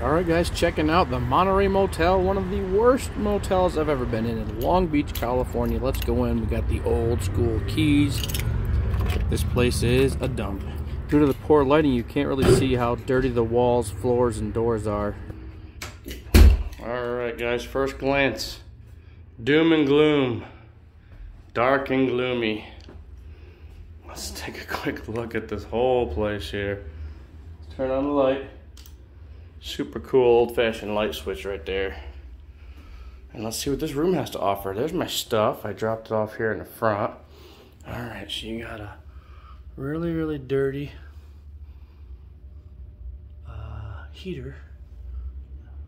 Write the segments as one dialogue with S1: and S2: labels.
S1: Alright guys, checking out the Monterey Motel, one of the worst motels I've ever been in Long Beach, California. Let's go in. We got the old school keys. This place is a dump. Due to the poor lighting, you can't really see how dirty the walls, floors, and doors are. Alright guys, first glance. Doom and gloom. Dark and gloomy. Let's take a quick look at this whole place here. Let's turn on the light. Super cool old-fashioned light switch right there. And let's see what this room has to offer. There's my stuff. I dropped it off here in the front. Alright, so you got a really dirty heater.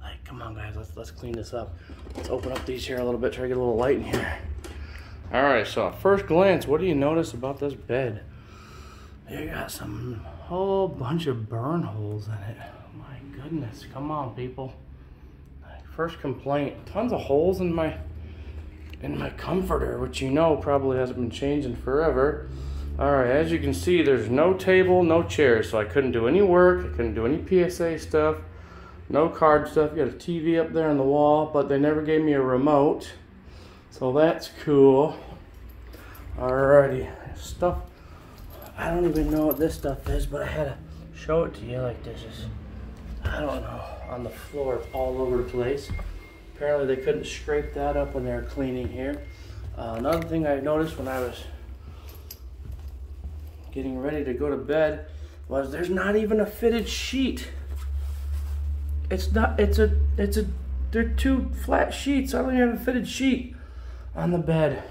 S1: Like, come on guys, let's clean this up. Let's open up these here a little bit, try to get a little light in here. Alright, so at first glance, what do you notice about this bed? You got some whole bunch of burn holes in it. My goodness, come on people. First complaint, tons of holes in my comforter, which you know probably hasn't been changed in forever. Alright, as you can see, there's no table, no chairs, so I couldn't do any work, I couldn't do any PSA stuff, no card stuff. You got a TV up there on the wall, but they never gave me a remote, so that's cool. Alrighty, stuff, I don't even know what this stuff is, but I had to show it to you. Like, this is, I don't know, on the floor all over the place. Apparently they couldn't scrape that up when they were cleaning here. Another thing I noticed when I was getting ready to go to bed was there's not even a fitted sheet. They're two flat sheets. I don't even have a fitted sheet on the bed.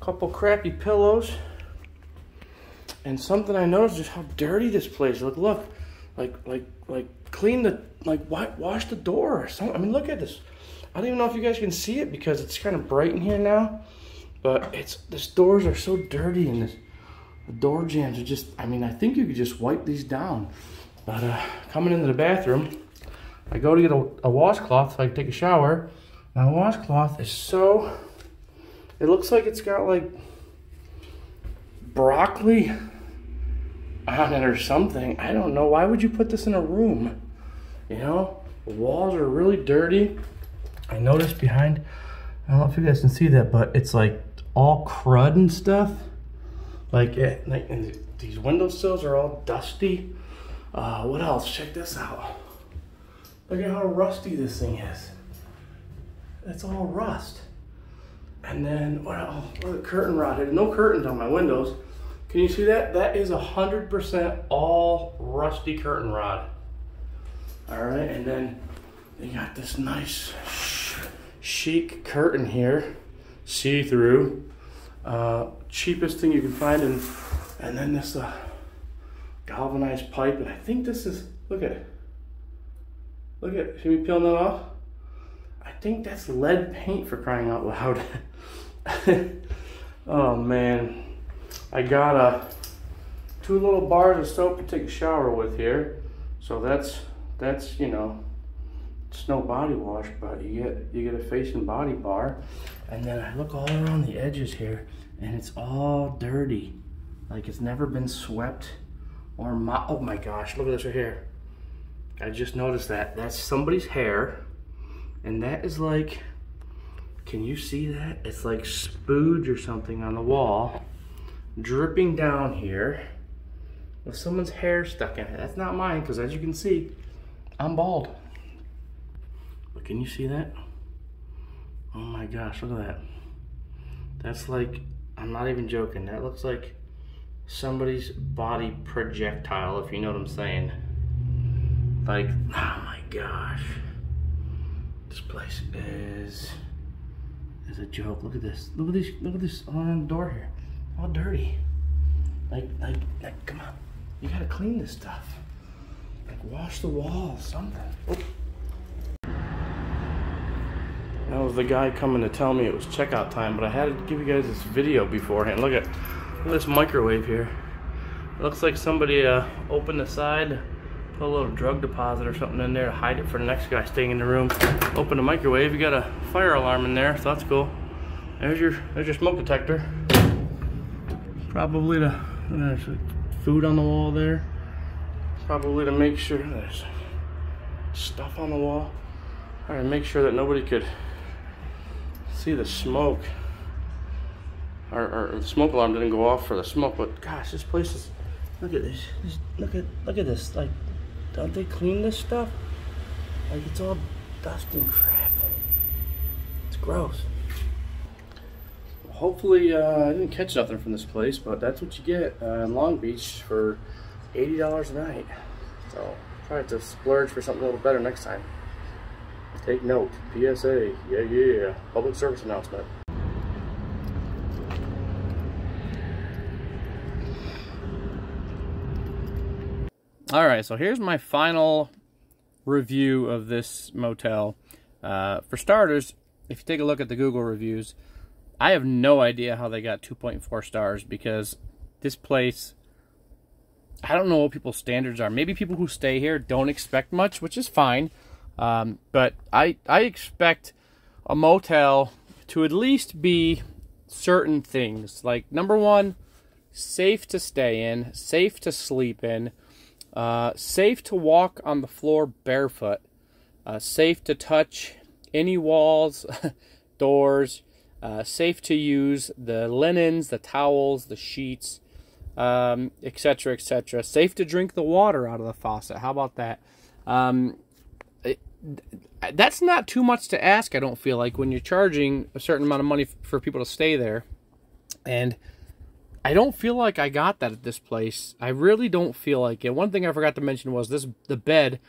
S1: Couple crappy pillows. And something I noticed is how dirty this place. Look, like clean the, wash the door or something. I mean, look at this. I don't even know if you guys can see it because it's kind of bright in here now, but these doors are so dirty, and the door jambs are just, I mean, I think you could just wipe these down. But coming into the bathroom, I go to get a washcloth so I can take a shower. My washcloth is so, it looks like it's got like broccoli on it or something. I don't know. Why would you put this in a room? You know, the walls are really dirty. I noticed behind, I don't know if you guys can see that, but it's like all crud and stuff. And these windowsills are all dusty. What else? Check this out. Look at how rusty this thing is. It's all rust. And then, what else? Look at the curtain rod. There's no curtains on my windows. Can you see that? That is 100% all rusty curtain rod. All right, and then you got this nice chic curtain here, see-through. Cheapest thing you can find, and then this galvanized pipe, and I think this is, look at, see me peeling that off? I think that's lead paint, for crying out loud. Oh man. I got 2 little bars of soap to take a shower with here. So that's you know, it's no body wash, but you get a face and body bar. And then I look all around the edges here, and it's all dirty. Like it's never been swept or oh my gosh, look at this right here. I just noticed that. That's somebody's hair. And that is like, can you see that? It's like spooge or something on the wall, dripping down here with someone's hair stuck in it. That's not mine, because as you can see, I'm bald. But can you see that? Oh my gosh, look at that. That's like, I'm not even joking. That looks like somebody's body projectile, if you know what I'm saying. Like, oh my gosh. This place is a joke. Look at this. Look at this on the door here. All dirty. Like, come on. You gotta clean this stuff. Like, wash the walls, something. Oh. That was the guy coming to tell me it was checkout time, but I had to give you guys this video beforehand. Look at this microwave here. It looks like somebody opened the side, put a little drug deposit or something in there to hide it for the next guy staying in the room. Open the microwave, you got a fire alarm in there, so that's cool. There's your smoke detector. Probably there's food on the wall there. Probably to make sure there's stuff on the wall. Trying to make sure that nobody could see the smoke. Or the smoke alarm didn't go off for the smoke, but gosh, this place is, look at this. Look at this. Like, don't they clean this stuff? Like, it's all dust and crap. It's gross. Hopefully, I didn't catch nothing from this place, but that's what you get in Long Beach for $80 a night. So, try to splurge for something a little better next time. Take note. PSA. Yeah. Public service announcement. Alright, so here's my final review of this motel. For starters, if you take a look at the Google reviews, I have no idea how they got 2.4 stars, because this place, I don't know what people's standards are. Maybe people who stay here don't expect much, which is fine. But I expect a motel to at least be certain things. Like, number one, safe to stay in, safe to sleep in, safe to walk on the floor barefoot, safe to touch any walls, doors, safe to use the linens, the towels, the sheets, etc., etc. Safe to drink the water out of the faucet. How about that? That's not too much to ask, I don't feel like, when you're charging a certain amount of money for people to stay there. And I don't feel like I got that at this place. I really don't feel like it. One thing I forgot to mention was the bed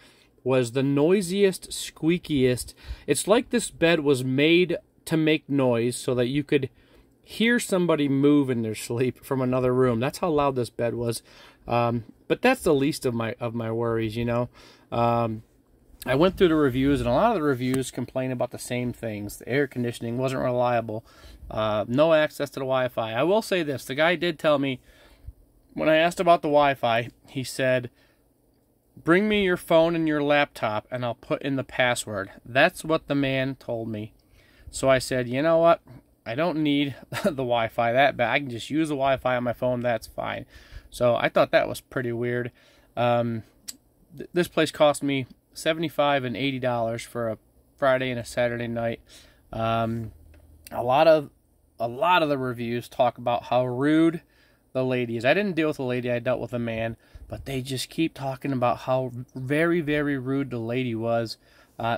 S1: was the noisiest, squeakiest. It's like this bed was made to make noise so that you could hear somebody move in their sleep from another room. That's how loud this bed was. But that's the least of my worries, you know. I went through the reviews, and a lot of the reviews complain about the same things. The air conditioning wasn't reliable. No access to the Wi-Fi. I will say this. The guy did tell me, when I asked about the Wi-Fi, he said, bring me your phone and your laptop, and I'll put in the password. That's what the man told me. So I said, you know what? I don't need the Wi-Fi that bad. I can just use the Wi-Fi on my phone. That's fine. So I thought that was pretty weird. This place cost me $75 and $80 for a Friday and a Saturday night. A lot of the reviews talk about how rude the lady is. I didn't deal with a lady, I dealt with a man, but they just keep talking about how very, very rude the lady was,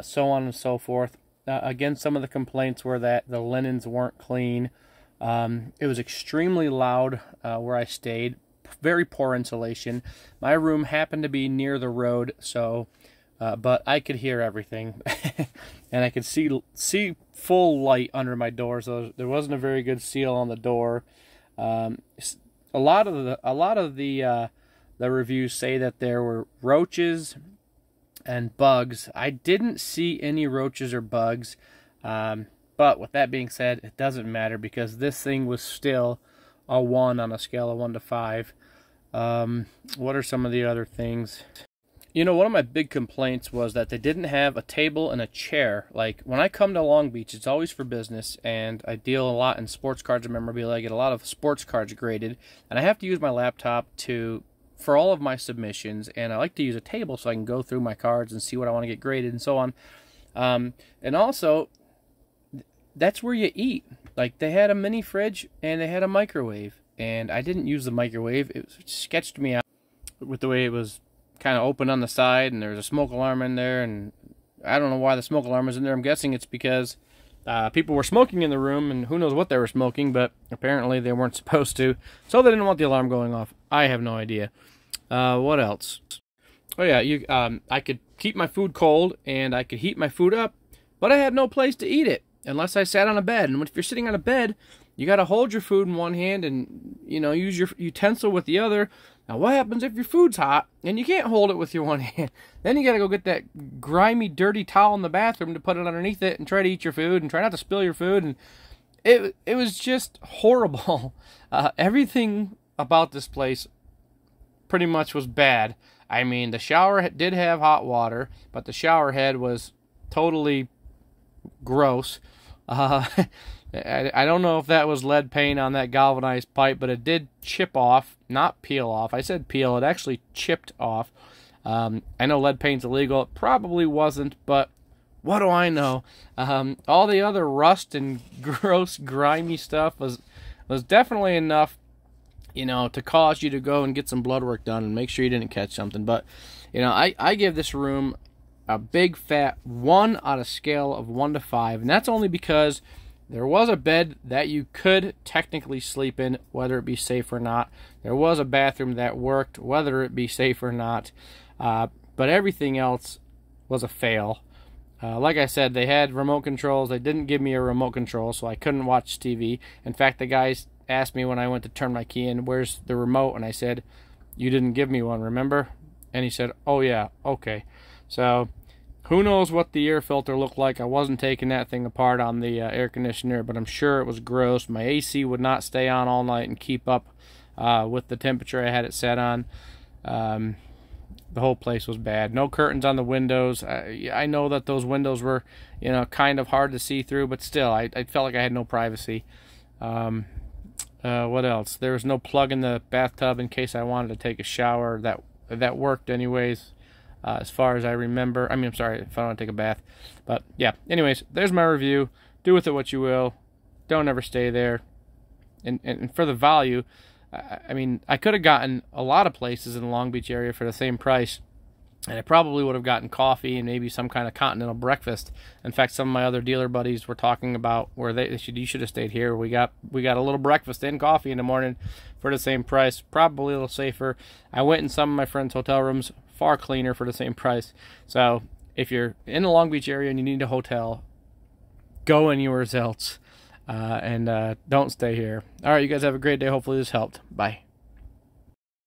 S1: so on and so forth. Again, some of the complaints were that the linens weren't clean. It was extremely loud where I stayed. Very poor insulation. My room happened to be near the road, so but I could hear everything, and I could see full light under my door. So there wasn't a very good seal on the door. A lot of the reviews say that there were roaches and bugs. I didn't see any roaches or bugs, but with that being said, it doesn't matter, because this thing was still a 1 on a scale of 1 to 5. What are some of the other things? You know, one of my big complaints was that they didn't have a table and a chair. Like, when I come to Long Beach, it's always for business, and I deal a lot in sports cards and memorabilia. I get a lot of sports cards graded, and I have to use my laptop for all of my submissions, and I like to use a table so I can go through my cards and see what I want to get graded and so on. And also, that's where you eat. Like, they had a mini fridge and they had a microwave, and I didn't use the microwave. It sketched me out with the way it was kind of open on the side, and there was a smoke alarm in there, and I don't know why the smoke alarm was in there. I'm guessing it's because people were smoking in the room, and who knows what they were smoking, but apparently they weren't supposed to, so they didn't want the alarm going off. I have no idea. What else? Oh yeah, I could keep my food cold, and I could heat my food up, but I had no place to eat it unless I sat on a bed. And if you're sitting on a bed, you got to hold your food in one hand and, you know, use your utensil with the other. Now, what happens if your food's hot and you can't hold it with your one hand? Then you got to go get that grimy, dirty towel in the bathroom to put it underneath it and try to eat your food and try not to spill your food. And it was just horrible. Everything about this place pretty much was bad. I mean, the shower did have hot water, but the shower head was totally gross. I don't know if that was lead paint on that galvanized pipe, but it did chip off, not peel off. I said peel, it actually chipped off.
S2: I know lead paint's illegal. It probably wasn't, but what do I know? All the other rust and gross, grimy stuff was definitely enough, you know, to cause you to go and get some blood work done and make sure you didn't catch something. But, you know, I give this room a big fat 1 on a scale of 1 to 5, and that's only because there was a bed that you could technically sleep in, whether it be safe or not. There was a bathroom that worked, whether it be safe or not. But everything else was a fail. Like I said, they had remote controls. They didn't give me a remote control, so I couldn't watch TV. In fact, the guys asked me when I went to turn my key in, "Where's the remote?" And I said, "You didn't give me one, remember?" And he said, "Oh yeah, okay." So who knows what the air filter looked like. I wasn't taking that thing apart on the air conditioner, but I'm sure it was gross. My AC would not stay on all night and keep up with the temperature I had it set on. The whole place was bad. No curtains on the windows. I know that those windows were, you know, kind of hard to see through, but still, I felt like I had no privacy. What else? There was no plug in the bathtub in case I wanted to take a shower. That worked anyways, as far as I remember. I mean, I'm sorry, if I want to take a bath. But yeah, anyways, there's my review. Do with it what you will. Don't ever stay there. And for the value, I mean, I could have gotten a lot of places in the Long Beach area for the same price, and I probably would have gotten coffee and maybe some kind of continental breakfast. In fact, some of my other dealer buddies were talking about where you should have stayed here. We got a little breakfast and coffee in the morning for the same price, probably a little safer. I went in some of my friends' hotel rooms, far cleaner for the same price. So if you're in the Long Beach area and you need a hotel, go anywhere else. And don't stay here. All right, you guys have a great day. Hopefully this helped. Bye.